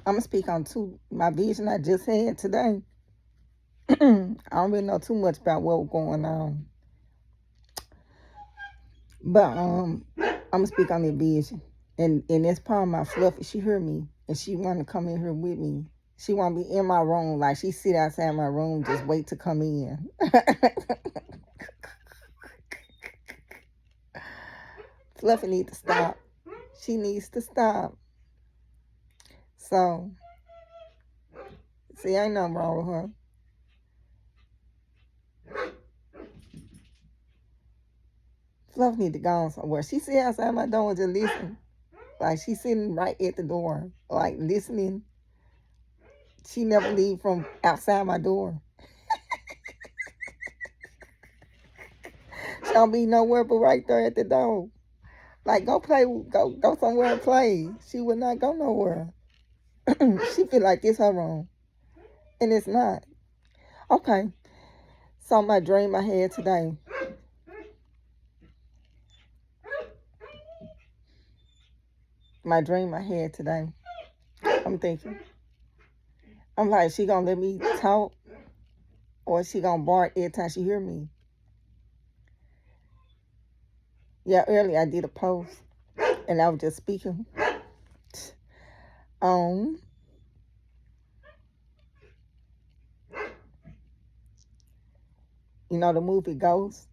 I'm gonna speak on my vision I just had today. I don't really know too much about what was going on, but I'm gonna speak on the vision, and that's part of my fluffy. She heard me, and she want to come in here with me. She want to be in my room, like she sit outside my room, just wait to come in. Fluffy need to stop. She needs to stop. So, see, ain't nothing wrong with her. Fluff need to go on somewhere. She sit outside my door and just listen. Like she's sitting right at the door, like listening. She never leave from outside my door. She don't be nowhere but right there at the door. Like go play, go somewhere and play. She would not go nowhere. She feel like it's her room, and it's not. Okay. So my dream I had today. My dream I had today. I'm thinking. I'm like, she gonna let me talk, or she gonna bark every time she hear me. Yeah, earlier I did a post, and I was just speaking on the movie Ghost.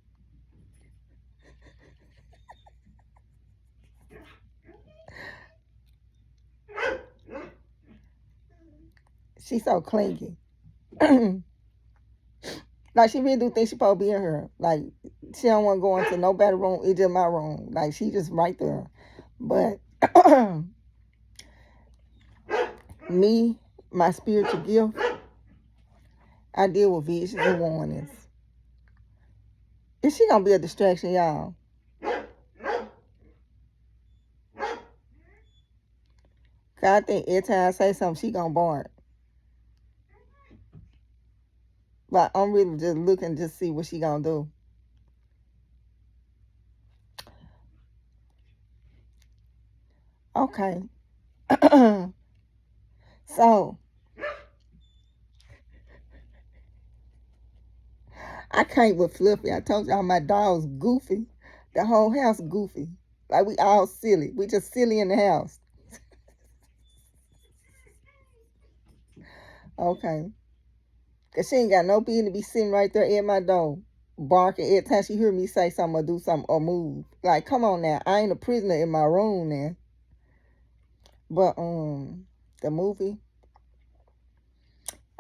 She's so clingy. Like she really do think she supposed to be in here. Like she don't want to go into no better room. It's just my room. Like she just right there. But me, my spiritual gift, I deal with visions and warnings. Is she gonna be a distraction, y'all? Cause I think every time I say something, she gonna bark. But I'm really just looking to see what she gonna do. Okay. So I can't with Fluffy. I told y'all my dog's goofy. The whole house goofy. Like we all silly. We just silly in the house. Okay. Cause she ain't got no business to be sitting right there at my door, barking every time she hear me say something or do something or move. Like, come on now. I ain't a prisoner in my room now. But the movie,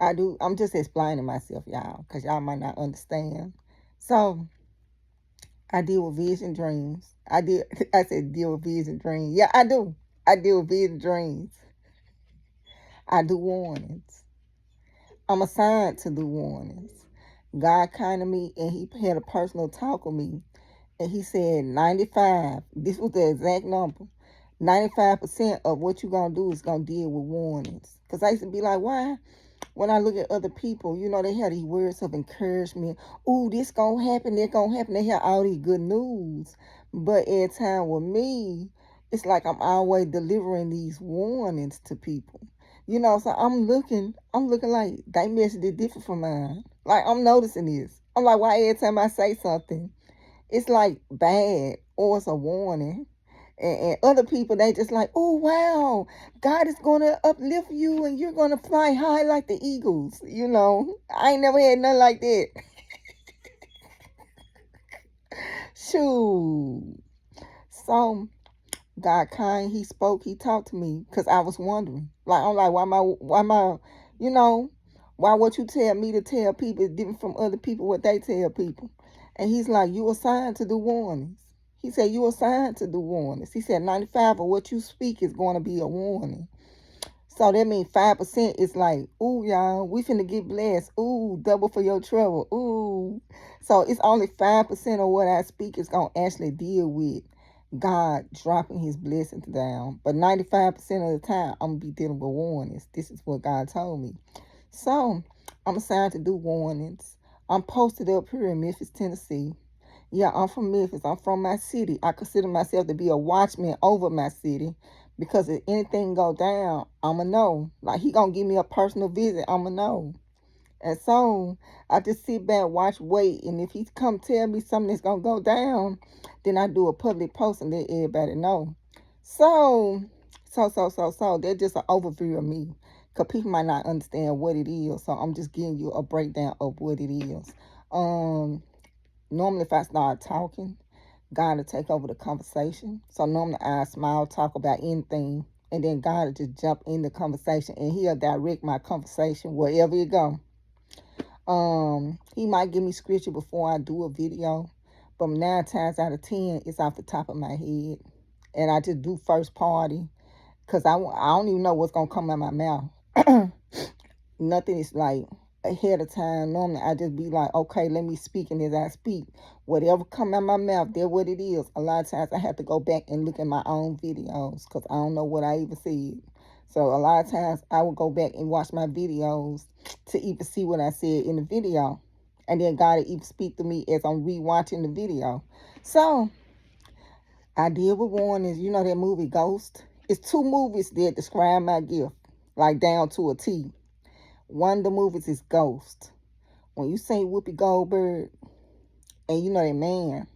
I'm just explaining myself, y'all, because y'all might not understand. So I deal with vision dreams. I said deal with vision dreams. Yeah, I do. I deal with vision dreams. I do warnings. I'm assigned to do warnings. God came to me and he had a personal talk with me. And he said 95, this was the exact number. 95% of what you're going to do is going to deal with warnings. Because I used to be like, why? When I look at other people, they have these words of encouragement. Ooh, this going to happen, that going to happen. They have all these good news. But at a time with me, it's like I'm always delivering these warnings to people. So I'm looking like they message is different from mine. Like I'm noticing this. I'm like, why every time I say something, it's like bad or it's a warning. And other people, they just like, oh, wow, God is going to uplift you and you're going to fly high like the eagles. I ain't never had nothing like that. Shoot. So God kind, he spoke, he talked to me because I was wondering. Like, I'm like, you know, why what you tell me to tell people is different from other people what they tell people. And he's like, you assigned to do warnings. He said, you assigned to do warnings. He said, 95 of what you speak is going to be a warning. So that means 5% is like, ooh, y'all, we finna get blessed. Ooh, double for your trouble. Ooh. So it's only 5% of what I speak is going to actually deal with God dropping his blessings down. But 95% of the time, I'm going to be dealing with warnings. This is what God told me. So I'm assigned to do warnings. I'm posted up here in Memphis, Tennessee. Yeah, I'm from Memphis. I'm from my city. I consider myself to be a watchman over my city Because if anything go down, I'ma know. Like he gonna give me a personal visit, I'ma know. And so I just sit back, watch, wait, and if he come tell me something that's gonna go down, then I do a public post and let everybody know. So, so that's just an overview of me, cause people might not understand what it is. So I'm just giving you a breakdown of what it is. Um, Normally if I start talking, God will take over the conversation. So normally I smile, talk about anything, and then God will just jump in the conversation and he'll direct my conversation wherever it go. He might give me scripture before I do a video, but 9 times out of 10, it's off the top of my head, and I just do first party because I don't even know what's gonna come out my mouth. Nothing is like ahead of time. Normally I just be like, okay, let me speak, and as I speak, whatever come out my mouth, that's what it is. A lot of times I have to go back and look at my own videos because I don't know what I even said. So a lot of times I will go back and watch my videos to even see what I said in the video. And then God will even speak to me as I'm rewatching the video. So I deal with warnings. You know that movie Ghost? It's 2 movies that describe my gift, like down to a T. One of the movies is Ghost. When you say Whoopi Goldberg, and you know that man,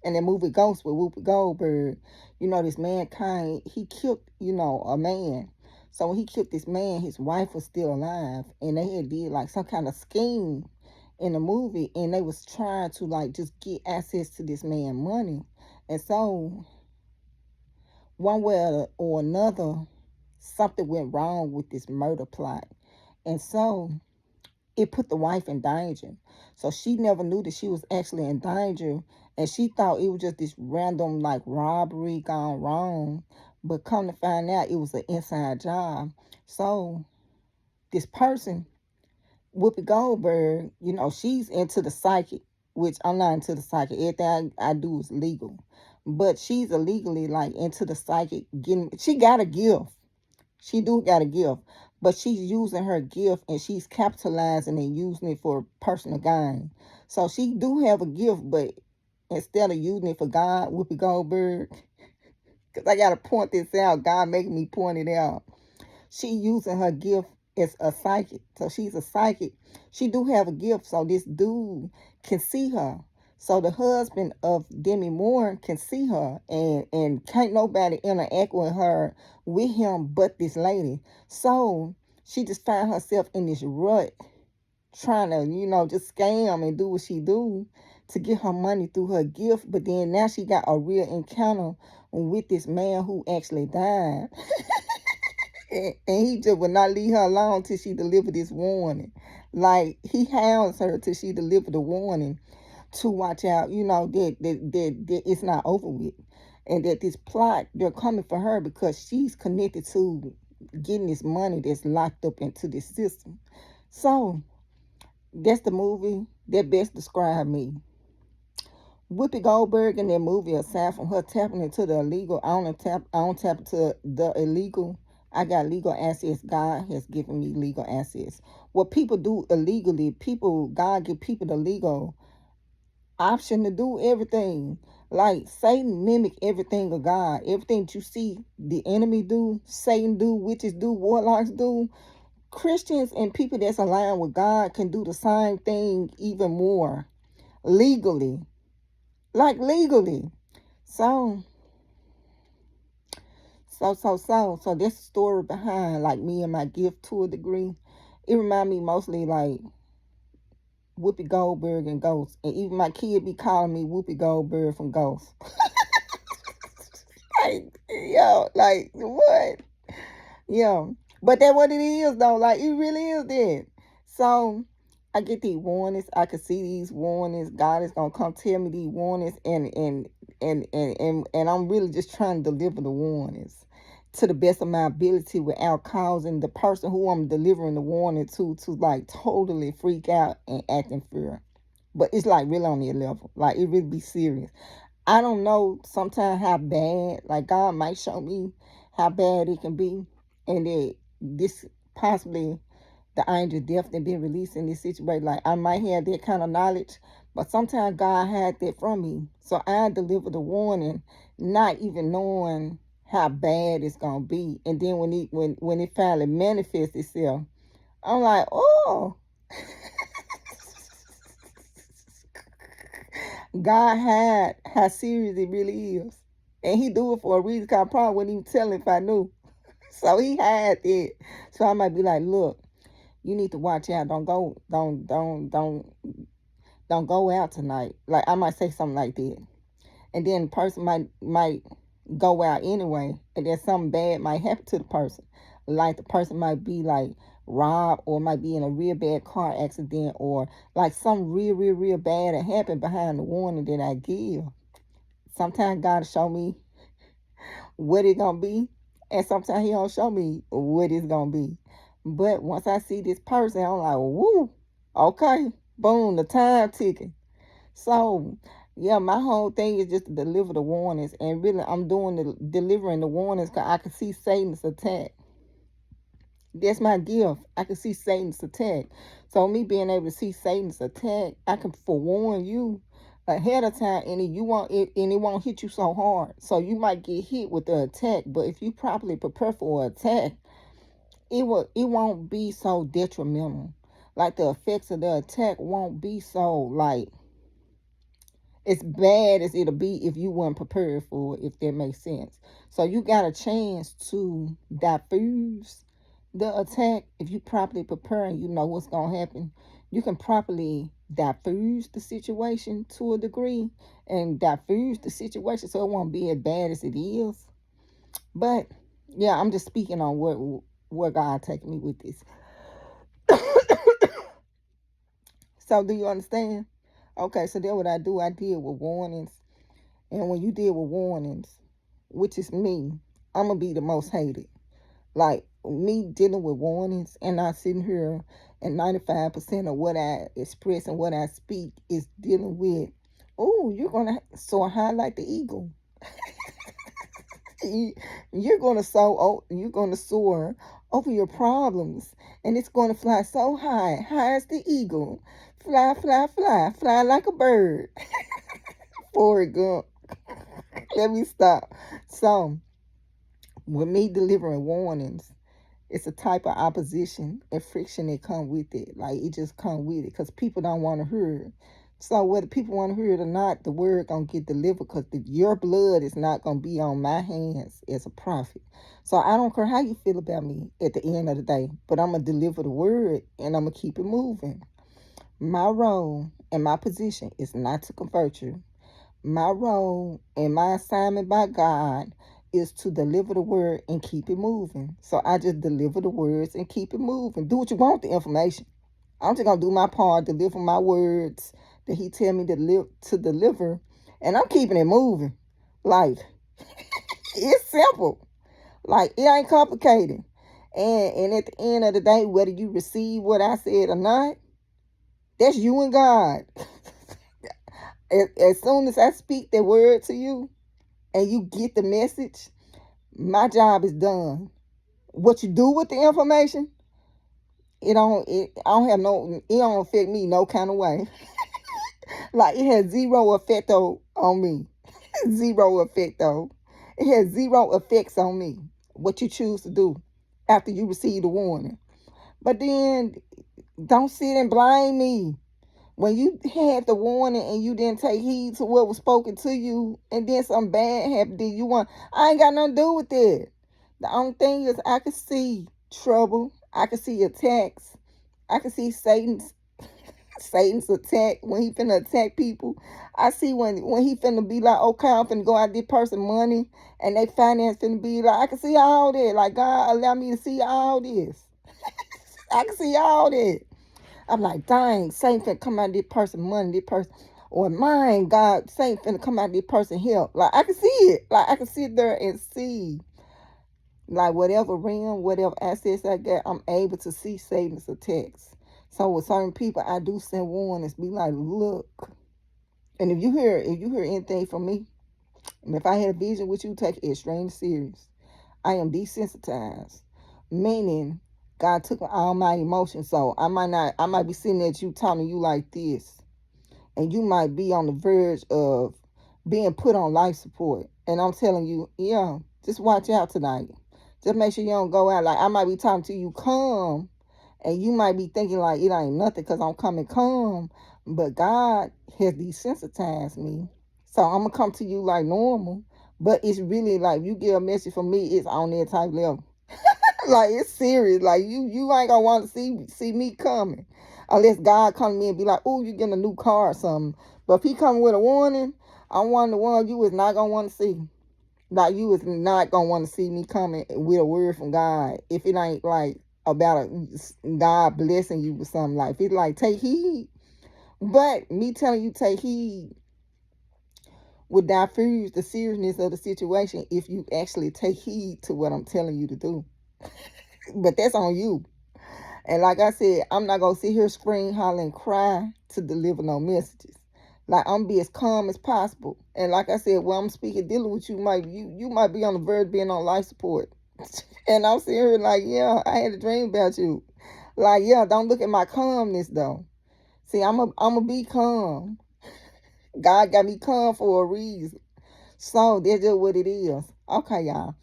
and that movie Ghost with Whoopi Goldberg, you know this mankind, he killed, a man. So when he killed this man, his wife was still alive, and they had did like some kind of scheme in the movie, and they was trying to like just get access to this man money. And so one way or another, something went wrong with this murder plot. And so it put the wife in danger. So she never knew that she was actually in danger. And she thought it was just this random like robbery gone wrong. But come to find out it was an inside job. So this person, Whoopi Goldberg, she's into the psychic, which I'm not into the psychic. Everything I do is legal. But she's illegally like into the psychic she got a gift. She do got a gift, but she's using her gift and she's capitalizing and using it for personal gain. So she do have a gift, but instead of using it for God, Whoopi Goldberg, because I got to point this out, God making me point it out. She using her gift as a psychic. So she's a psychic. She do have a gift, so this dude can see her. So the husband of Demi Moore can see her, and can't nobody interact with him but this lady. So she just found herself in this rut, trying to, just scam and do what she do to get her money through her gift. But then now she got a real encounter with this man who actually died. And he just would not leave her alone till she delivered this warning. Like he hounds her till she delivered the warning to watch out, that it's not over with. And that this plot, they're coming for her because she's connected to getting this money that's locked up into this system. So that's the movie that best described me. Whoopi Goldberg in that movie, aside from her tapping into the illegal, I don't tap into the illegal. I got legal access. God has given me legal access. What people do illegally, God give people the legal option to do everything. Like Satan mimic everything of God. Everything that you see the enemy do, Satan do, witches do, warlocks do. Christians and people that's aligned with God can do the same thing even more legally. Like legally. So that's the story behind like me and my gift to a degree. It remind me mostly like Whoopi Goldberg and Ghost. And even my kid be calling me Whoopi Goldberg from Ghost. Like what? Yeah. But that's what it is though. Like it really is that. So I get these warnings. I can see these warnings. God is gonna come tell me these warnings, and I'm really just trying to deliver the warnings to the best of my ability without causing the person who I'm delivering the warning to like totally freak out and act in fear. But it's like really on their level. Like it really be serious. I don't know sometimes how bad, like God might show me how bad it can be, and that this possibly the angel definitely been released in this situation. Like I might have that kind of knowledge, but sometimes God had that from me. So I deliver the warning, not even knowing how bad it's gonna be. And then when it finally manifests itself, I'm like, oh, God had how serious it really is. And he do it for a reason, 'cause I probably wouldn't even tell him if I knew. So he had it. So I might be like, look, you need to watch out. Don't go out tonight. Like I might say something like that. And then the person might go out anyway, and then something bad might happen to the person. Like the person might be like robbed, or might be in a real bad car accident, or like something real bad that happened behind the warning that I give. Sometimes God show me what it gonna be, and sometimes He don't show me what it's gonna be. But once I see this person, I'm like, woo, okay, boom, the time ticking. So, yeah, my whole thing is just to deliver the warnings, and really, I'm doing the delivering the warnings because I can see Satan's attack. That's my gift. I can see Satan's attack. So, me being able to see Satan's attack, I can forewarn you ahead of time, and it won't hit you so hard. So, you might get hit with the attack, but if you properly prepare for an attack, it won't be so detrimental. Like the effects of the attack won't be so like as bad as it'll be if you weren't prepared for it, if that makes sense. So you got a chance to diffuse the attack if you properly prepare and you know what's gonna happen. You can properly diffuse the situation to a degree and diffuse the situation so it won't be as bad as it is. But yeah, I'm just speaking on where God taking me with this. So do you understand? Okay, so then what I do, I deal with warnings. And when you deal with warnings, which is me, I'm going to be the most hated. Like, me dealing with warnings and not sitting here, and 95% of what I express and what I speak is dealing with, oh, you're going to soar high like the eagle. You're going to soar over your problems, and it's going to fly so high as the eagle. Fly like a bird. Forward Gump. Let me stop. So, with me delivering warnings, it's a type of opposition and friction that come with it. Like it just come with it because people don't want to hear it. So whether people want to hear it or not, the word gonna get delivered because your blood is not gonna be on my hands as a prophet. So I don't care how you feel about me at the end of the day, but I'm gonna deliver the word and I'm gonna keep it moving. My role and my position is not to convert you. My role and my assignment by God is to deliver the word and keep it moving. So I just deliver the words and keep it moving. Do what you want with the information. I'm just gonna do my part, deliver my words that He tell me to deliver, and I'm keeping it moving. Like it's simple. Like it ain't complicated. And at the end of the day, whether you receive what I said or not, that's you and God. As soon as I speak that word to you and you get the message, my job is done. What you do with the information, it don't affect me no kind of way. Like it has zero effect on me. Zero effect though. It has zero effects on me. What you choose to do after you receive the warning. But then don't sit and blame me. When you had the warning and you didn't take heed to what was spoken to you, and then something bad happened, I ain't got nothing to do with it. The only thing is I can see trouble. I can see attacks. I can see Satan's attack when he finna attack people. I see when he finna be like, okay, I'm finna go out this person money and they finance finna be like, I can see all that. Like God allow me to see all this. I can see all that. I'm like, dang, Satan finna come out this person money, this person, or mine, God, Satan finna come out this person help. Like I can see it. Like I can sit there and see, like whatever realm, whatever assets I got, I'm able to see Satan's attacks. So with certain people, I do send warnings. Be like, look, and if you hear anything from me, and if I had a vision with you, take it extremely serious. I am desensitized, meaning God took all my emotions. So I might be sitting at you talking to you like this, and you might be on the verge of being put on life support. And I'm telling you, yeah, Just watch out tonight. Just make sure you don't go out. Like, I might be talking to you calm, and you might be thinking like it ain't nothing because I'm coming calm. But God has desensitized me. So I'm gonna come to you like normal. But it's really like you get a message from me, it's on that type level. Like it's serious. Like you ain't gonna want to see me coming. Unless God come to me and be like, oh, you getting a new car or something. But if he come with a warning, I'm one of the ones you is not gonna want to see. Like you is not gonna want to see me coming with a word from God if it ain't like about God blessing you with something. Like if it's like take heed, but me telling you take heed would diffuse the seriousness of the situation if you actually take heed to what I'm telling you to do. But that's on you. And like I said, I'm not gonna sit here scream, holler, and cry to deliver no messages. Like I'm be as calm as possible. And like I said, when I'm speaking, dealing with you, you might be on the verge of being on life support. And I'm sitting here like, yeah, I had a dream about you. Like, yeah, don't look at my calmness though. See, I'm a be calm. God got me calm for a reason. So that's just what it is. Okay, y'all.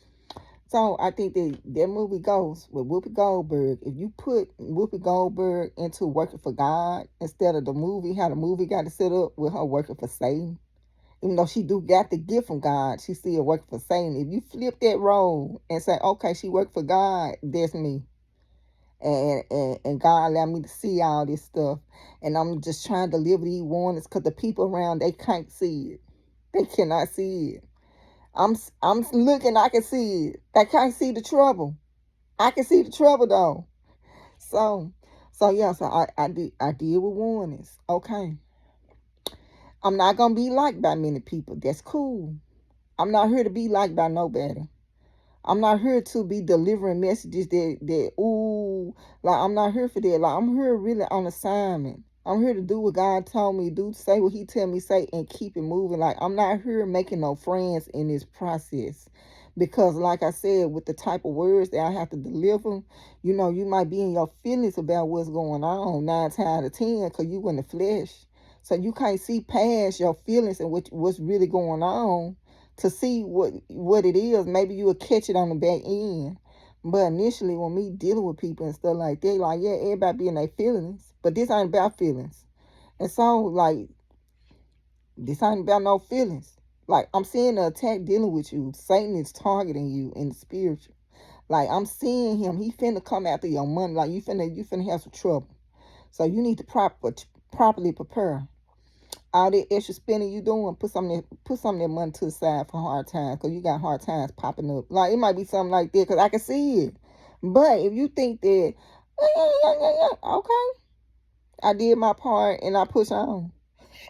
So I think that movie goes with Whoopi Goldberg. If you put Whoopi Goldberg into working for God instead of the movie, how the movie got to set up with her working for Satan, even though she do got the gift from God, she still working for Satan. If you flip that role and say, okay, she worked for God, that's me. And God allowed me to see all this stuff. And I'm just trying to live these warnings because the people around, they can't see it. They cannot see it. I'm looking, I can see it. I can't see the trouble. I can see the trouble though. So yeah, so I deal with warnings. Okay. I'm not gonna be liked by many people. That's cool. I'm not here to be liked by nobody. I'm not here to be delivering messages that ooh, like I'm not here for that. Like I'm here really on assignment. I'm here to do what God told me to do, say what He tell me to say, and keep it moving. Like I'm not here making no friends in this process, because like I said, with the type of words that I have to deliver, you might be in your feelings about what's going on 9 times out of 10, cause you in the flesh, so you can't see past your feelings and what's really going on to see what it is. Maybe you will catch it on the back end. But initially, when me dealing with people and stuff like that, like, yeah, everybody be in their feelings. But this ain't about feelings. And so, like, this ain't about no feelings. Like, I'm seeing the attack dealing with you. Satan is targeting you in the spiritual. Like, I'm seeing him. He finna come after your money. Like, you finna have some trouble. So you need to properly prepare. All that extra spending you doing, put some of that money to the side for hard times, because you got hard times popping up. Like it might be something like that, because I can see it. But if you think that, okay, I did my part and I push on,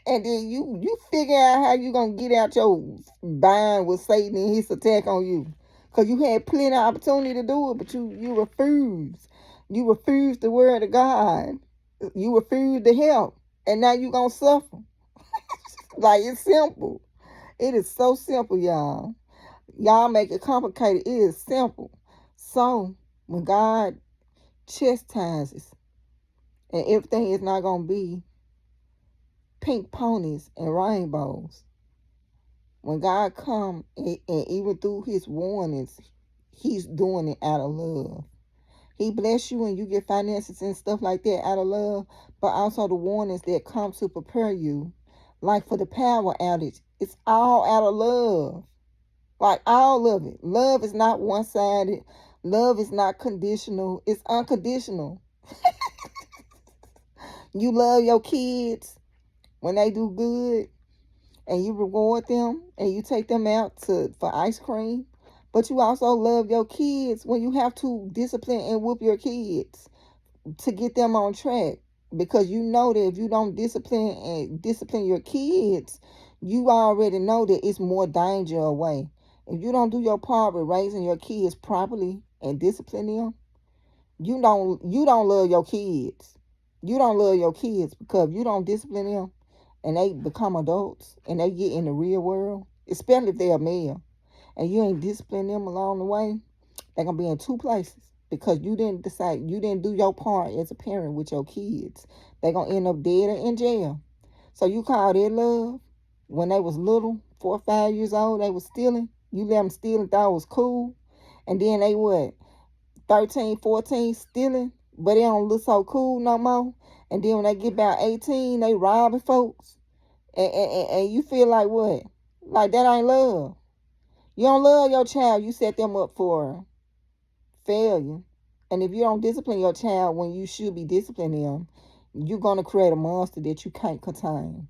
and then you figure out how you gonna get out your bind with Satan and his attack on you, because you had plenty of opportunity to do it, but you refused. You refused the word of God. You refused to help, and now you gonna suffer. Like it's simple. It is so simple, y'all. Y'all make it complicated. It is simple. So when God chastises, and everything is not gonna be pink ponies and rainbows. When God come and even through His warnings, He's doing it out of love. He bless you and you get finances and stuff like that out of love, but also the warnings that come to prepare you. Like for the power outage, it's all out of love. Like all of it. Love is not one sided. Love is not conditional. It's unconditional. You love your kids when they do good and you reward them and you take them out for ice cream. But you also love your kids when you have to discipline and whoop your kids to get them on track, because you know that if you don't discipline your kids, you already know that it's more danger away. If you don't do your part with raising your kids properly and discipline them, you don't love your kids. You don't love your kids, because if you don't discipline them and they become adults and they get in the real world, especially if they're male, and you ain't discipline them along the way, they're gonna be in two places, because you didn't do your part as a parent with your kids. They're gonna end up dead or in jail. So you call that love when they was little, 4 or 5 years old, they was stealing. You let them steal and thought it was cool. And then they what? 13, 14 stealing, but they don't look so cool no more. And then when they get about 18, they robbing folks. And you feel like what? Like that ain't love. You don't love your child, you set them up for failure. And if you don't discipline your child when you should be disciplining them, you're going to create a monster that you can't contain.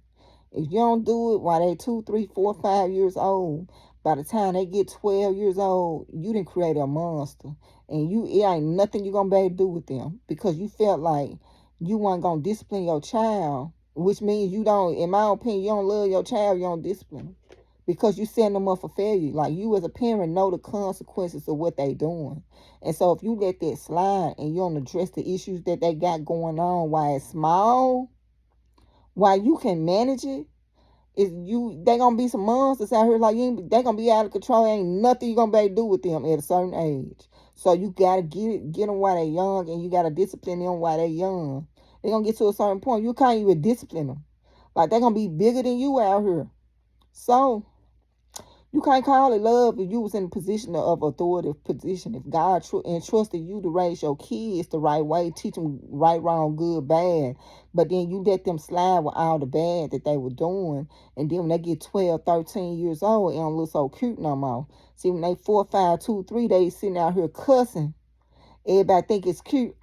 If you don't do it while they 2, 3, 4, 5 years old, by the time they get 12 years old, you didn't create a monster. And it ain't nothing you're going to be able to do with them because you felt like you weren't going to discipline your child, which means you don't, in my opinion, you don't love your child, you don't discipline them because you setting them up for failure. Like you as a parent know the consequences of what they doing. And so if you let that slide and you don't address the issues that they got going on while it's small, while you can manage it, they gonna be some monsters out here like they gonna be out of control. Ain't nothing you gonna be able to do with them at a certain age. So you gotta get them while they young, and you gotta discipline them while they young. They gonna get to a certain point you can't even discipline them. Like they gonna be bigger than you out here. So you can't call it love if you was in a position of authoritative position. If God entrusted you to raise your kids the right way, teach them right, wrong, good, bad, but then you let them slide with all the bad that they were doing, and then when they get 12, 13 years old, it don't look so cute no more. See, when they 4, 5, 2, 3, they sitting out here cussing. Everybody think it's cute.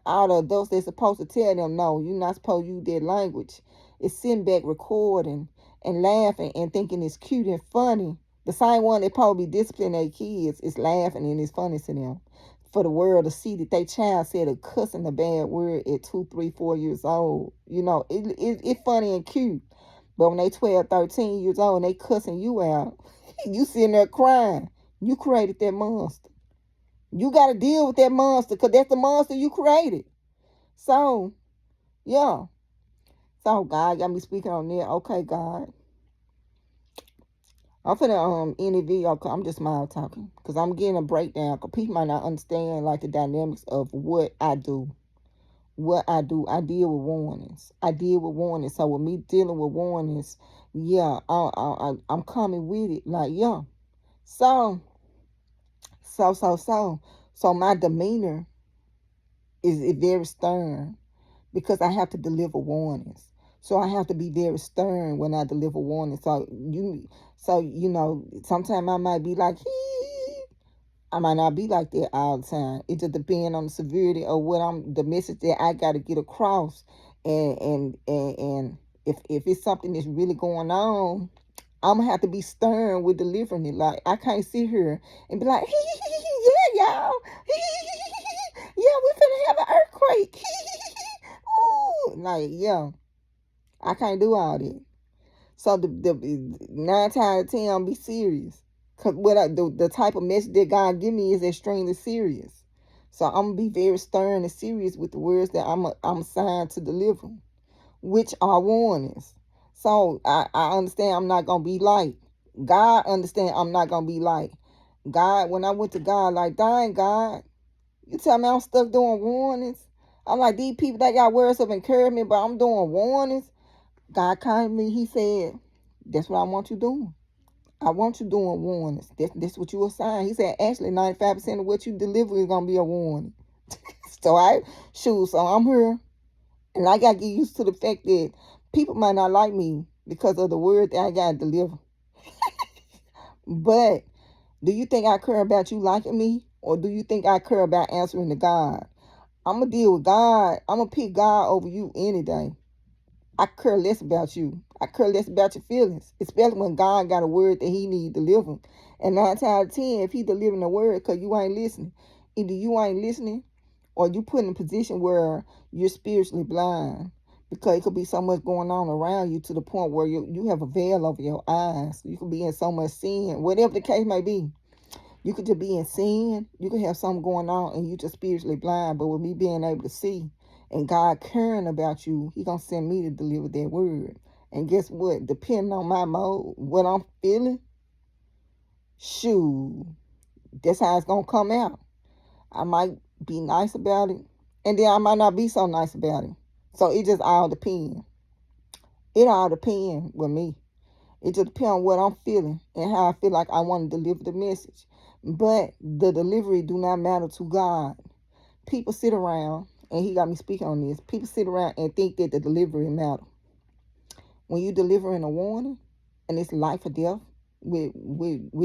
All the adults they're supposed to tell them, no, you're not supposed to use that language. It's sitting back recording and laughing and thinking it's cute and funny. The same one that probably disciplining their kids is laughing and it's funny to them. For the world to see that they child said a cussing a bad word at 2, 3, 4 years old. It's funny and cute. But when they 12, 13 years old and they cussing you out, you sitting there crying. You created that monster. You got to deal with that monster because that's the monster you created. So, yeah. So, God got me speaking on that. Okay, God. I'm finna end the video because I'm just mild talking. Because I'm getting a breakdown because people might not understand like the dynamics of what I do. What I do. I deal with warnings. So, with me dealing with warnings, yeah, I'm coming with it. Like, yeah. So my demeanor is very stern because I have to deliver warnings. So I have to be very stern when I deliver warnings. Sometimes I might be like, hee. I might not be like that all the time. It just depends on the severity of the message that I got to get across. And if it's something that's really going on, I'm gonna have to be stern with delivering it. Like I can't sit here and be like, yeah, y'all, yeah, we finna have an earthquake. Ooh, like yeah, I can't do all that. So the 9 times out of 10, I'll be serious, cause the type of message that God give me is extremely serious. So I'm gonna be very stern and serious with the words that I'm assigned to deliver, which are warnings. So I understand I'm not going to be light. God understand I'm not going to be light. God, when I went to God, like, dang, God, you tell me I'm stuck doing warnings. I'm like, these people that got words of encouragement, but I'm doing warnings. God came to me, he said, that's what I want you doing. I want you doing warnings. That's what you assigned. He said, actually, 95% of what you deliver is going to be a warning. So I'm here. And I got to get used to the fact that people might not like me because of the word that I got to deliver. But do you think I care about you liking me? Or do you think I care about answering to God? I'm going to deal with God. I'm going to pick God over you any day. I care less about you. I care less about your feelings. Especially when God got a word that he need delivered. And 9 times out of 10, if he delivering a word because you ain't listening, either you ain't listening or you put in a position where you're spiritually blind, because it could be so much going on around you to the point where you have a veil over your eyes. You could be in so much sin, whatever the case may be. You could just be in sin. You could have something going on and you just spiritually blind. But with me being able to see and God caring about you, he going to send me to deliver that word. And guess what? Depending on my mode, what I'm feeling, shoot, that's how it's going to come out. I might be nice about it, and then I might not be so nice about it. So it just all depends. It all depends with me. It just depends on what I'm feeling and how I feel like I want to deliver the message. But the delivery do not matter to God. People sit around, and he got me speaking on this. People sit around and think that the delivery matter. When you delivering a warning, and it's life or death, with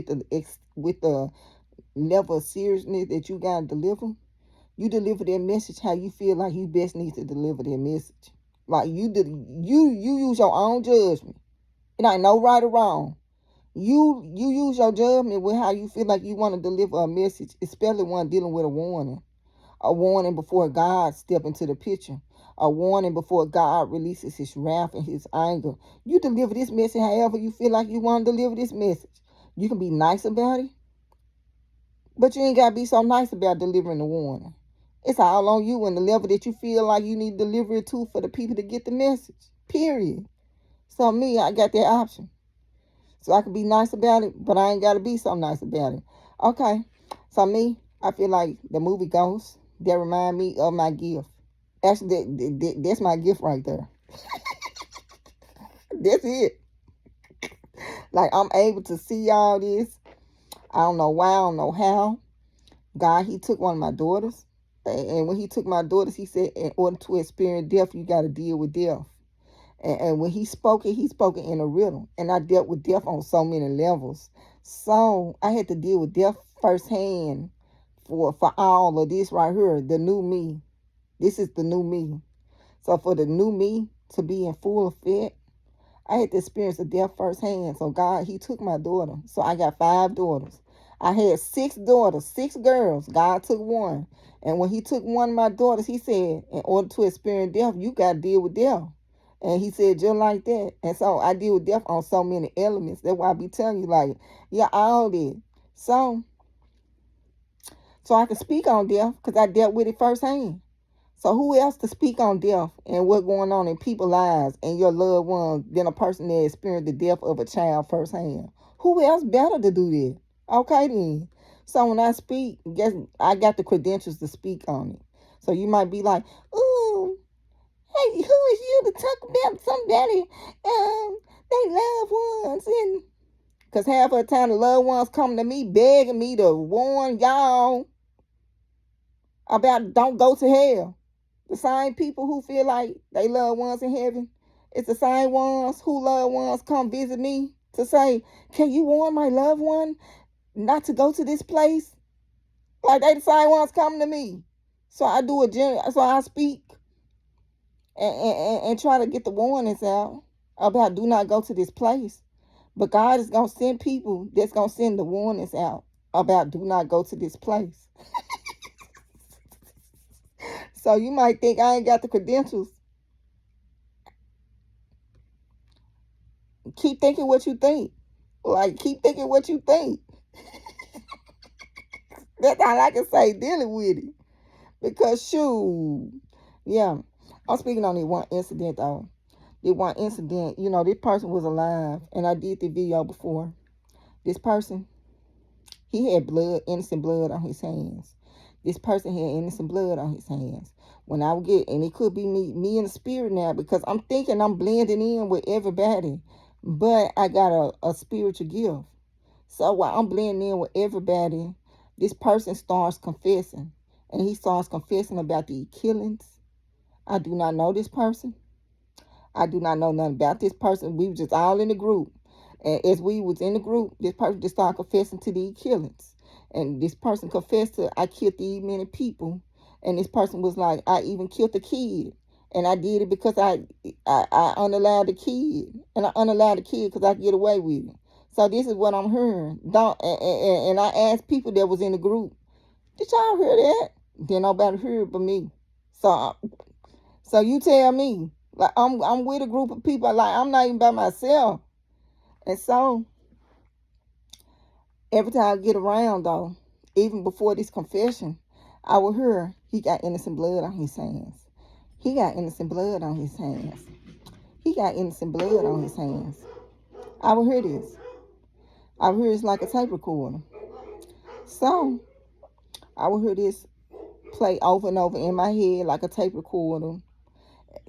the level of seriousness that you gotta deliver, you deliver that message how you feel like you best need to deliver that message. Like you use your own judgment. It ain't no right or wrong. You use your judgment with how you feel like you want to deliver a message, especially one dealing with a warning. A warning before God step into the picture. A warning before God releases his wrath and his anger. You deliver this message however you feel like you want to deliver this message. You can be nice about it, but you ain't got to be so nice about delivering the warning. It's all on you and the level that you feel like you need to deliver it to for the people to get the message. Period. So me, I got that option. So I can be nice about it, but I ain't got to be so nice about it. Okay. So me, I feel like the movie Ghost, that remind me of my gift. Actually, that's my gift right there. That's it. Like, I'm able to see all this. I don't know why, I don't know how. God, he took one of my daughters. And when he took my daughters, he said, in order to experience death, you got to deal with death. And when he spoke it in a riddle. And I dealt with death on so many levels. So I had to deal with death firsthand for all of this right here, the new me. This is the new me. So for the new me to be in full effect, I had to experience the death firsthand. So God, he took my daughter. So I got 5 daughters. I had 6 daughters, 6 girls. God took one. And when he took one of my daughters, he said, in order to experience death, you got to deal with death. And he said, just like that. And so I deal with death on so many elements. That's why I be telling you, like, yeah, all that. So I can speak on death because I dealt with it firsthand. So who else to speak on death and what's going on in people's lives and your loved ones than a person that experienced the death of a child firsthand? Who else better to do that? Okay then. So when I speak, guess I got the credentials to speak on it. So you might be like, "Ooh, hey, who is you to talk about somebody, they loved ones?" And because half of the time the loved ones come to me begging me to warn y'all about don't go to hell. The same people who feel like they loved ones in heaven, it's the same ones who loved ones come visit me to say, can you warn my loved one not to go to this place? Like they the same ones coming to me. So I do a so I speak and try to get the warnings out about do not go to this place. But God is gonna send people that's gonna send the warnings out about do not go to this place. So you might think I ain't got the credentials. Keep thinking what you think. Like, keep thinking what you think. That's all I can say dealing with it. Because, shoot, yeah. I'm speaking on this one incident, though. This one incident, this person was alive, and I did the video before. This person, he had blood, innocent blood on his hands. This person had innocent blood on his hands. When I would get, and it could be me in the spirit now, because I'm thinking I'm blending in with everybody, but I got a spiritual gift. So while I'm blending in with everybody, this person starts confessing. And he starts confessing about the killings. I do not know this person. I do not know nothing about this person. We were just all in the group. And as we was in the group, this person just started confessing to the killings. And this person confessed to, I killed these many people. And this person was like, I even killed a kid. And I did it because I unallowed the kid. And I unallowed the kid because I could get away with it. So this is what I'm hearing. And I asked people that was in the group, did y'all hear that? Then nobody heard it but me. So you tell me. Like I'm with a group of people. Like I'm not even by myself. And so every time I get around though, even before this confession, I would hear he got innocent blood on his hands. He got innocent blood on his hands. He got innocent blood on his hands. I would hear this. I would hear this like a tape recorder. So I would hear this play over and over in my head like a tape recorder.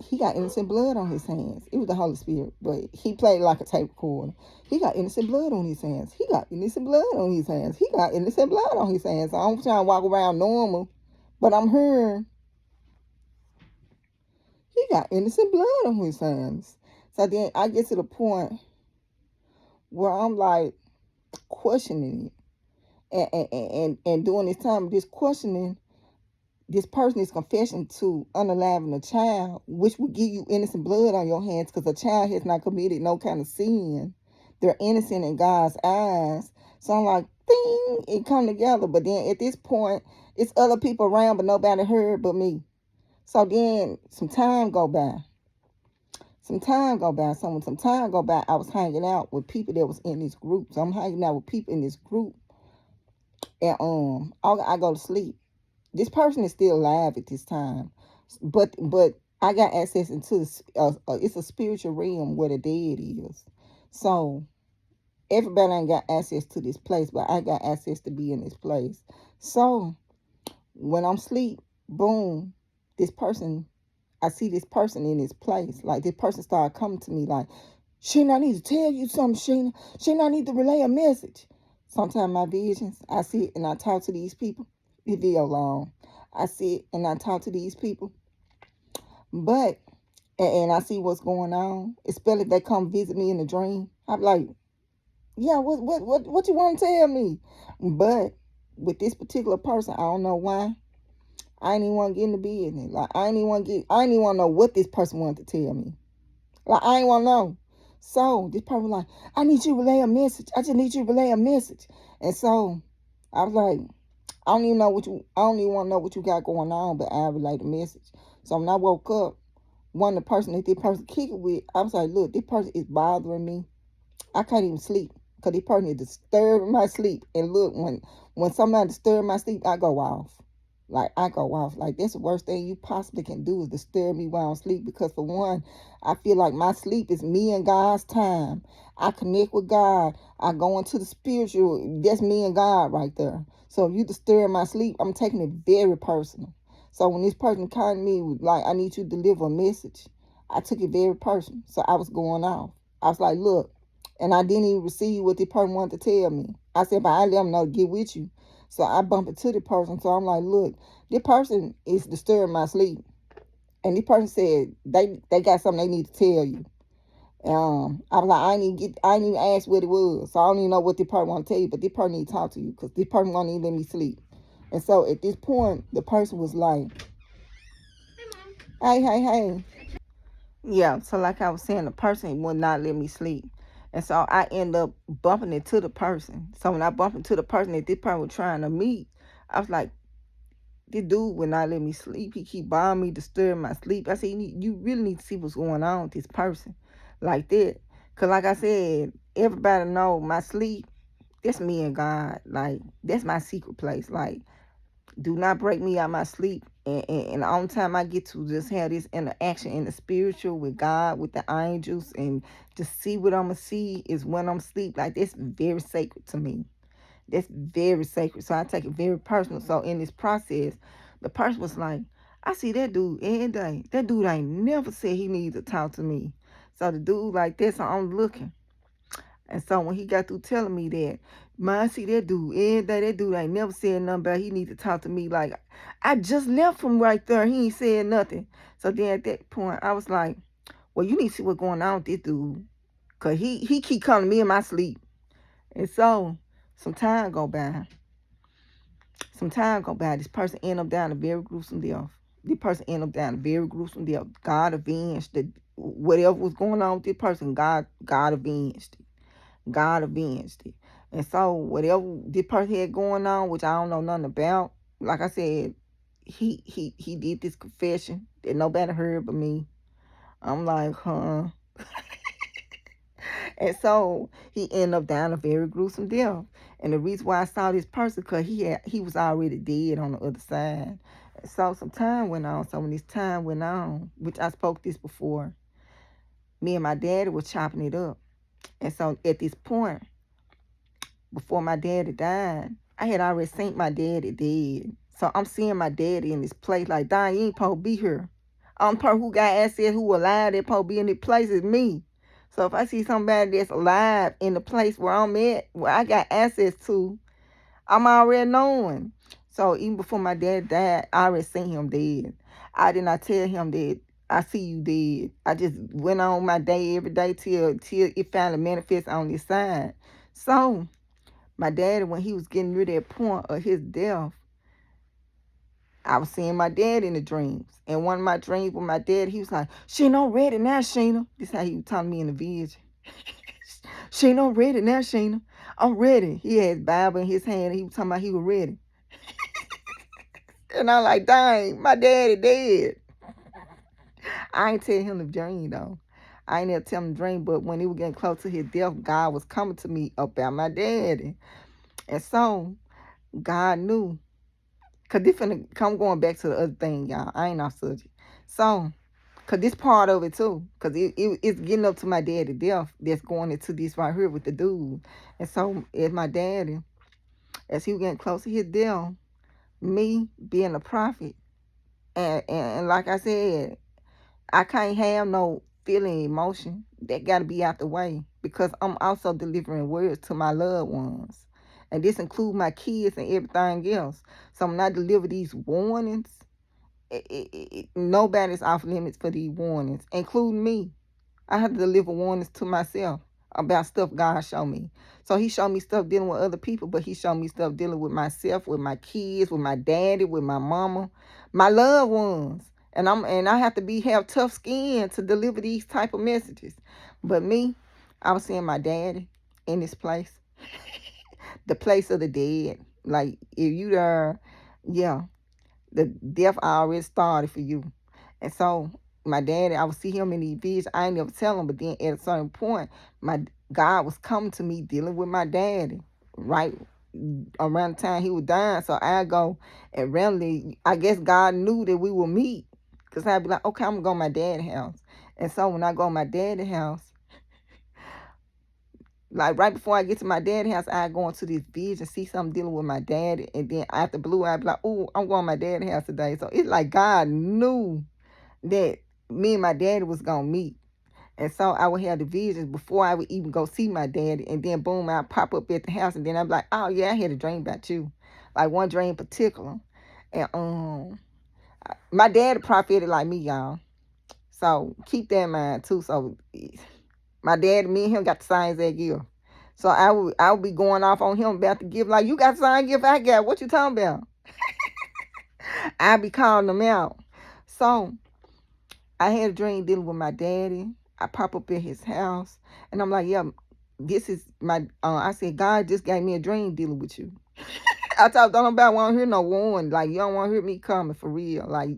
He got innocent blood on his hands. It was the Holy Spirit, but he played like a tape recorder. He got innocent blood on his hands. He got innocent blood on his hands. He got innocent blood on his hands. So I'm trying to walk around normal, but I'm hearing he got innocent blood on his hands. So then I get to the point where I'm like questioning it, and during this time of this questioning, this person is confessing to unaliving a child, which will give you innocent blood on your hands because a child has not committed no kind of sin. They're innocent in God's eyes. So I'm like, ding, it come together. But then at this point, it's other people around, but nobody heard but me. So then some time go by. Some time go by. Some time go by. I was hanging out with people that was in this group. So I'm hanging out with people in this group, and I go to sleep. This person is still alive at this time, but I got access into it's a spiritual realm where the dead is. So everybody ain't got access to this place, but I got access to be in this place. So when I'm asleep, boom, this person, I see this person in this place. Like this person started coming to me like, Sheena, I need to tell you something, Sheena. Sheena, I need to relay a message. Sometimes my visions, I sit and I talk to these people. The video long. I sit and I talk to these people. But, and I see what's going on. Especially if they come visit me in a dream. I'm like, yeah, what you want to tell me? But with this particular person, I don't know why. I ain't even want to get in the business. Like I ain't even want to know what this person wanted to tell me. Like I ain't want to know. So this person was like, I need you to relay a message. I just need you to relay a message. And so I was like, I don't even want to know what you got going on, but I relayed the message. So when I woke up, one of the person that this person kicked it with, I was like, look, this person is bothering me. I can't even sleep because this person is disturbing my sleep. And look, when somebody disturbs my sleep, I go off. Like I go off. Like that's the worst thing you possibly can do is disturb me while I'm asleep. Because for one, I feel like my sleep is me and God's time. I connect with God. I go into the spiritual. That's me and God right there. So if you disturb my sleep, I'm taking it very personal. So when this person called me like I need you to deliver a message, I took it very personal. So I was going off. I was like, look, and I didn't even receive what the person wanted to tell me. I said, but I let them know to get with you. So I bump into the person. So I'm like, look, this person is disturbing my sleep. And this person said they got something they need to tell you. I was like, I ain't even ask what it was. So I don't even know what this person want to tell you, but this person need to talk to you because this person won't even let me sleep. And so at this point, the person was like, hey. Yeah, so like I was saying, the person would not let me sleep. And so I end up bumping into the person. So when I bump into the person that this person was trying to meet, I was like, this dude would not let me sleep. He keep bothering me, disturbing my sleep. I said, you really need to see what's going on with this person like that. Because like I said, everybody know my sleep, that's me and God. Like, that's my secret place. Like, do not break me out my sleep. And the only time I get to just have this interaction in the spiritual with God, with the angels, and just see what I'm going to see is when I'm asleep. Like, that's very sacred to me. That's very sacred. So I take it very personal. So in this process, the person was like, I see that dude every day. That dude ain't never said he needs to talk to me. So the dude like this, so I'm looking. And so when he got through telling me that, man, I see that dude every day. That dude ain't never said nothing about he need to talk to me. Like, I just left from right there. He ain't said nothing. So then at that point, I was like, well, you need to see what's going on with this dude. Because he keep coming to me in my sleep. And so some time go by. This person end up down a very gruesome death. This person end up down a very gruesome death. God avenged whatever was going on with this person. God avenged it. God avenged it. And so whatever this person had going on, which I don't know nothing about, like I said, he did this confession that nobody heard but me. I'm like, huh? And so he ended up down a very gruesome death. And the reason why I saw this person, because he was already dead on the other side. So some time went on. So when this time went on, which I spoke this before, me and my daddy was chopping it up. And so at this point, before my daddy died, I had already seen my daddy dead. So I'm seeing my daddy in this place like, Don, you ain't supposed to be here. Only person who got access, who alive, that supposed to be in the place is me. So if I see somebody that's alive in the place where I'm at, where I got access to, I'm already knowing. So even before my dad died, I already seen him dead. I did not tell him that I see you dead. I just went on my day every day till it finally manifests on this side. So my daddy, when he was getting rid of that point of his death, I was seeing my dad in the dreams. And one of my dreams with my dad, he was like, Sheena, I'm ready now, Sheena. This is how he was telling me in the vision. Sheena, I'm ready now, Sheena. I'm ready. He had his Bible in his hand and he was talking about he was ready. And I'm like, dang, my daddy dead. I ain't tell him the dream though. I ain't never tell him the dream, but when he was getting close to his death, God was coming to me about my daddy. And so God knew. Cause this finna come going back to the other thing, y'all. I ain't off subject. So, cause this part of it too. Cause it's getting up to my daddy death that's going into this right here with the dude. And so as my daddy, as he was getting close to his death, me being a prophet, and like I said, I can't have no feeling emotion. That gotta be out the way. Because I'm also delivering words to my loved ones. And this includes my kids and everything else. So when I deliver these warnings, nobody's off limits for these warnings, including me. I have to deliver warnings to myself about stuff God showed me. So he showed me stuff dealing with other people, but he showed me stuff dealing with myself, with my kids, with my daddy, with my mama, my loved ones. And I have to have tough skin to deliver these type of messages. But me, I was seeing my daddy in this place, the place of the dead. Like if you there, yeah, the death already started for you. And so my daddy, I would see him in these visions. I ain't never tell him, but then at a certain point, my God was coming to me dealing with my daddy, right around the time he was dying. So I go and randomly, I guess God knew that we would meet. Because I'd be like, okay, I'm going to go to my daddy's house. And so when I go to my daddy's house, like right before I get to my daddy's house, I go into this vision, see something dealing with my daddy. And then after blue, I'd be like, oh, I'm going to my daddy's house today. So it's like God knew that me and my daddy was going to meet. And so I would have the visions before I would even go see my daddy. And then boom, I'd pop up at the house. And then I'd be like, oh yeah, I had a dream about you. Like one dream in particular. And my daddy prophetic like me, y'all. So keep that in mind too. So my dad, me and him got the same exact gift. So I would be going off on him about the gift. Like, you got the same gift I got. What you talking about? I be calling them out. So I had a dream dealing with my daddy. I pop up in his house. And I'm like, yeah, this is my, I said, God just gave me a dream dealing with you. I talked to him about, want to hear no warning. Like, you don't want to hear me coming for real. Like,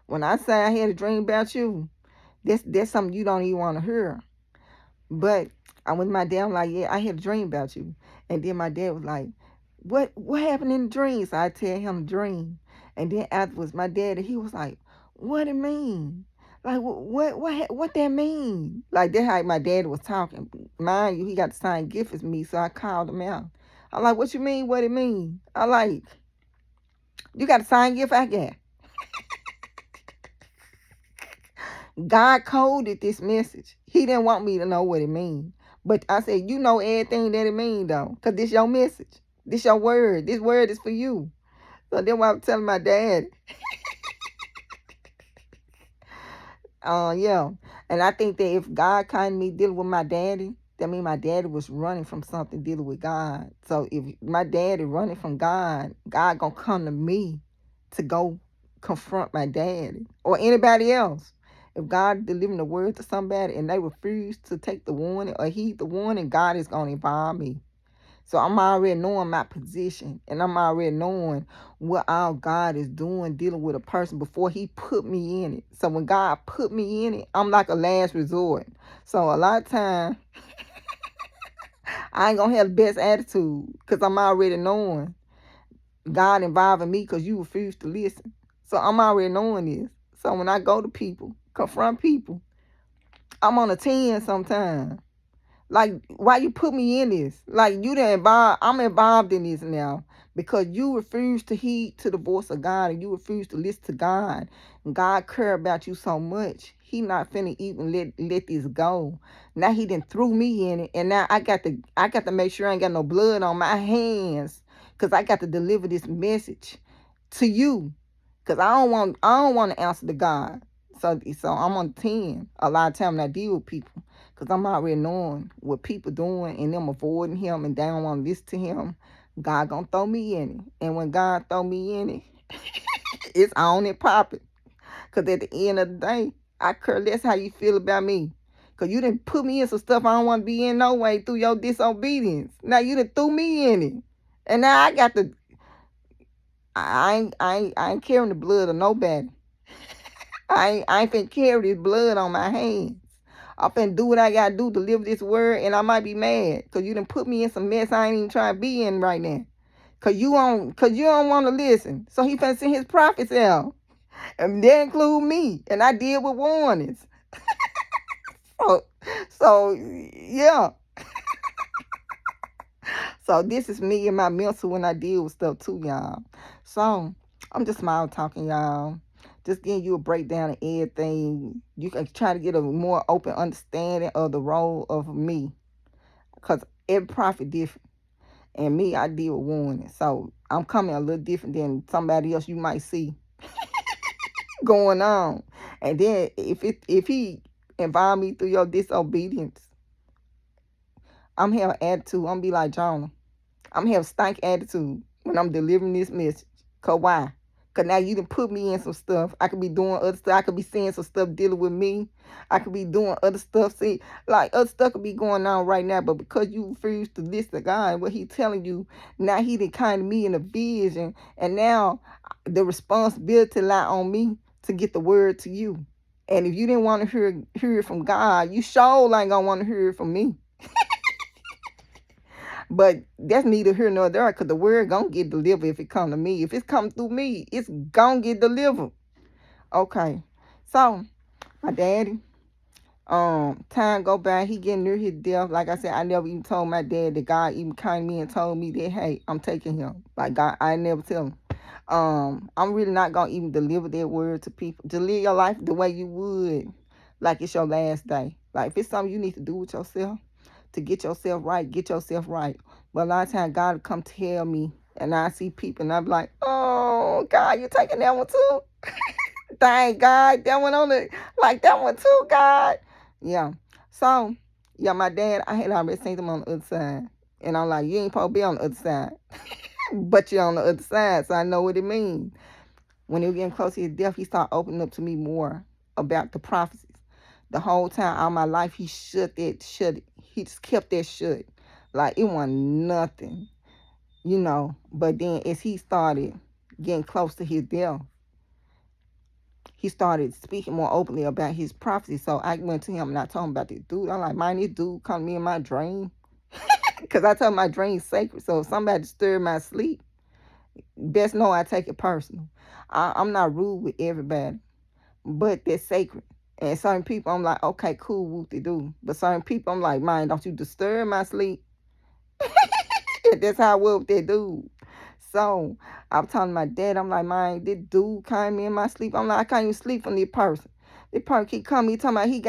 when I say I had a dream about you, that's something you don't even want to hear. But I went to my dad, I'm like, yeah, I had a dream about you. And then my dad was like, what happened in the dream? So I tell him the dream. And then afterwards, my daddy, he was like, what it mean? Like, what that mean? Like, that's how my dad was talking. Mind you, he got the same gift as me, so I called him out. I'm like, what you mean, what it mean? I like, you got the same gift I got. God coded this message. He didn't want me to know what it mean. But I said, you know everything that it mean, though. Because this your message. This your word. This word is for you. So then what I'm telling my dad. Yeah. And I think that if God kind of me dealing with my daddy, that means my daddy was running from something dealing with God. So if my daddy running from God, God gonna come to me to go confront my daddy or anybody else. If God delivering the word to somebody and they refuse to take the warning or heed the warning, God is gonna involve me. So I'm already knowing my position and I'm already knowing what all God is doing dealing with a person before he put me in it. So when God put me in it, I'm like a last resort. So a lot of time, I ain't going to have the best attitude because I'm already knowing God involving me because you refuse to listen. So I'm already knowing this. So when I go to people, confront people, I'm on a 10 sometimes. Like, why you put me in this? Like, I'm involved in this now because you refuse to heed to the voice of God and you refuse to listen to God. And God care about you so much. He not finna even let this go. Now he done threw me in it, and now I got to make sure I ain't got no blood on my hands, cause I got to deliver this message to you, cause I don't want to answer to God. So I'm on 10 a lot of time when I deal with people, cause I'm already knowing what people doing and them avoiding him and they don't want to listen to him. God gonna throw me in it. And when God throw me in it, it's on and popping. Because at the end of the day, I care less how you feel about me. Because you didn't put me in some stuff I don't want to be in no way through your disobedience. Now you done threw me in it. And now I got to, I ain't carrying the blood of nobody. I ain't finna carry this blood on my hands. I'm finna do what I gotta do to live this word, and I might be mad. Because you done put me in some mess I ain't even trying to be in right now. Cause you don't want to listen. So he finna send his prophets out. And they include me. And I deal with warnings. So, so yeah. So this is me and my mental when I deal with stuff too, y'all. So I'm just smile talking, y'all. Just giving you a breakdown of everything. You can try to get a more open understanding of the role of me. Because every prophet different. And me, I deal with warnings. So I'm coming a little different than somebody else you might see going on. And then if he involve me through your disobedience, I'm having attitude. I'm gonna be like Jonah. I'm having stank attitude when I'm delivering this message. Cause why? Cause now you done put me in some stuff. I could be doing other stuff. I could be saying some stuff dealing with me. I could be doing other stuff. See, like other stuff could be going on right now, but because you refuse to listen to God, what he telling you, now he done kind of me in a vision, and now the responsibility lie on me to get the word to you. And if you didn't want to hear it from God, you sure ain't gonna want to hear it from me. But that's neither here nor there, because the word gonna get delivered if it come to me. If it's come through me, it's gonna get delivered. Okay. So my daddy, time go by, he getting near his death. Like I said, I never even told my dad that God even came to me and told me that, hey, I'm taking him. Like God, I never tell him. I'm really not gonna even deliver that word to people. To live your life the way you would, like it's your last day. Like if it's something you need to do with yourself to get yourself right, get yourself right. But a lot of times God will come tell me, and I see people, and I'm like, oh God, you taking that one too? Thank God, that one on it, like that one too, God. Yeah. So, yeah, my dad, I had already seen him on the other side. And I'm like, you ain't supposed to be on the other side. But you're on the other side, so I know what it means. When he was getting close to his death, he started opening up to me more about the prophecies. The whole time, all my life, he shut. He just kept that shut. Like, it wasn't nothing, But then as he started getting close to his death, he started speaking more openly about his prophecy. So I went to him and I told him about this dude. I'm like, man, this dude come to me in my dream. Because I tell him my dream's sacred. So if somebody disturb my sleep, best know I take it personal. I'm not rude with everybody, but they're sacred. And certain people, I'm like, okay, cool, whoop-de-doo. But certain people, I'm like, man, don't you disturb my sleep. That's how I was with that dude. So I'm telling my dad, I'm like, man, this dude came in my sleep. I'm like, I can't even sleep from this person. This person keep coming, he talking about he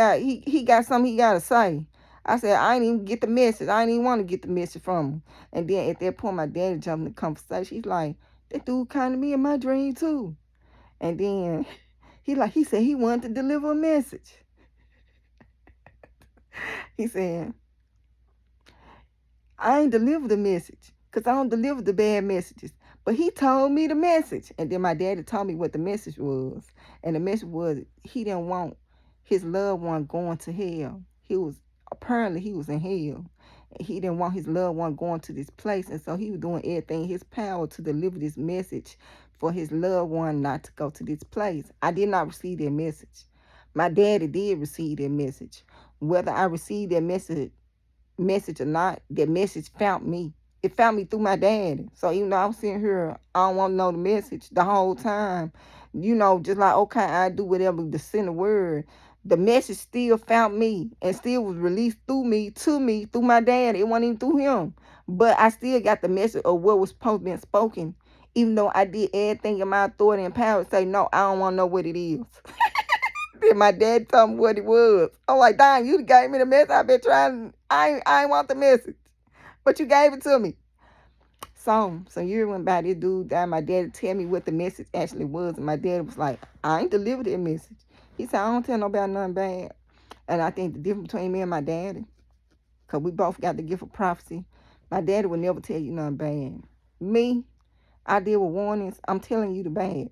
got something he gotta say. I said, I ain't even get the message. I ain't even want to get the message from him. And then at that point, my daddy jumped in the conversation. He's like, that dude came to me in my dream too. And then he said he wanted to deliver a message. He said, I ain't delivered the message because I don't deliver the bad messages. But he told me the message. And then my daddy told me what the message was. And the message was he didn't want his loved one going to hell. Apparently he was in hell. And he didn't want his loved one going to this place. And so he was doing everything in his power to deliver this message for his loved one not to go to this place. I did not receive that message. My daddy did receive that message. Whether I received that message or not, that message found me. It found me through my daddy. So even though I was sitting here, I don't want to know the message the whole time. Just like, okay, I do whatever to send the word. The message still found me and still was released through me, to me, through my dad. It wasn't even through him. But I still got the message of what was supposed to be spoken. Even though I did everything in my authority and power to say, no, I don't want to know what it is. Then my dad told me what it was. I'm like, dang, you gave me the message. I've been trying. I ain't want the message. But you gave it to me. So some years went by, this dude died. My dad tell me what the message actually was. And my dad was like, I ain't delivered that message. He said, I don't tell nobody nothing bad. And I think the difference between me and my daddy, because we both got the gift of prophecy, my daddy would never tell you nothing bad. Me, I deal with warnings. I'm telling you the bad.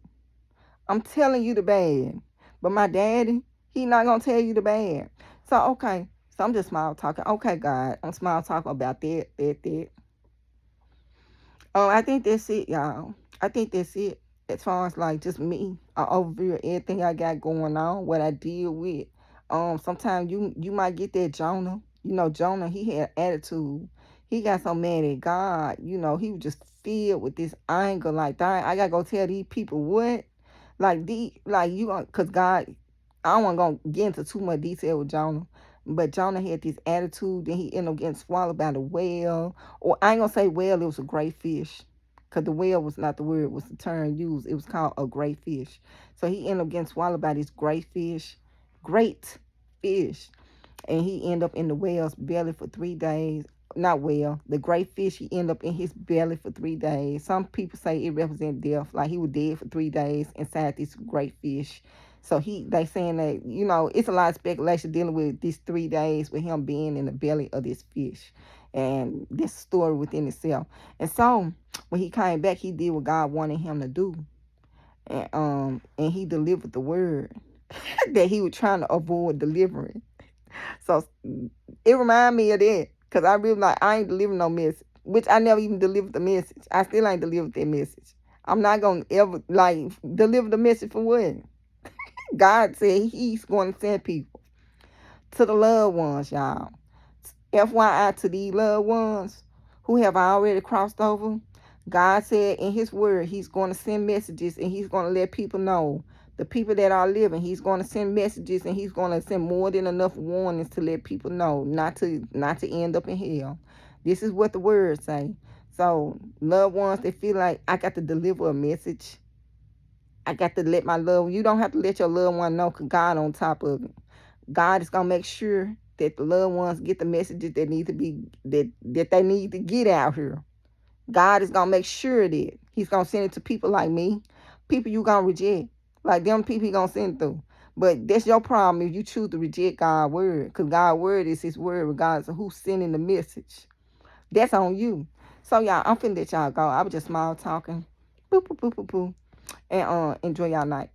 I'm telling you the bad. But my daddy, he not going to tell you the bad. So, okay. So I'm just small talking. Okay, God. I'm small talking about that. I think that's it, y'all. I think that's it. As far as like just me, I overview of everything I got going on, what I deal with. Sometimes you might get that Jonah. You know, Jonah, he had attitude. He got so mad at God. You know, he was just filled with this anger. Like, dang, I gotta go tell these people what. Like you, cause God, I don't want to go get into too much detail with Jonah, but Jonah had this attitude. Then he ended up getting swallowed by the whale, or I ain't gonna say whale. It was a great fish, cause the whale was not the word. It was the term used. It was called a great fish. So he ended up getting swallowed by this great fish, and he ended up in the whale's belly for 3 days. Not well, the great fish, he ended up in his belly for 3 days. Some people say it represents death, like he was dead for 3 days inside this great fish. So they saying that, you know, it's a lot of speculation dealing with these 3 days with him being in the belly of this fish, and this story within itself. And so when he came back, he did what God wanted him to do, and he delivered the word that he was trying to avoid delivering. So it reminded me of that, because I really like, I ain't delivering no message, which I never even delivered the message. I still ain't delivered that message. I'm not going to ever like deliver the message for what? God said he's going to send people to the loved ones, y'all. FYI, to these loved ones who have already crossed over, God said in his word, he's going to send messages, and he's going to let people know. The people that are living, he's going to send messages, and he's going to send more than enough warnings to let people know not to end up in hell. This is what the words say. So loved ones, they feel like I got to deliver a message. I got to let my love. You don't have to let your loved one know, because God on top of it. God is gonna make sure that the loved ones get the messages that need to be that they need to get out here. God is gonna make sure that he's gonna send it to people like me, people you gonna reject, like them people he gonna send it through. But that's your problem if you choose to reject God's word, because God's word is his word regardless of who's sending the message. That's on you. So y'all, I'm finna let y'all go. I was just small talking. Boop boop boop boop boop. And enjoy y'all night.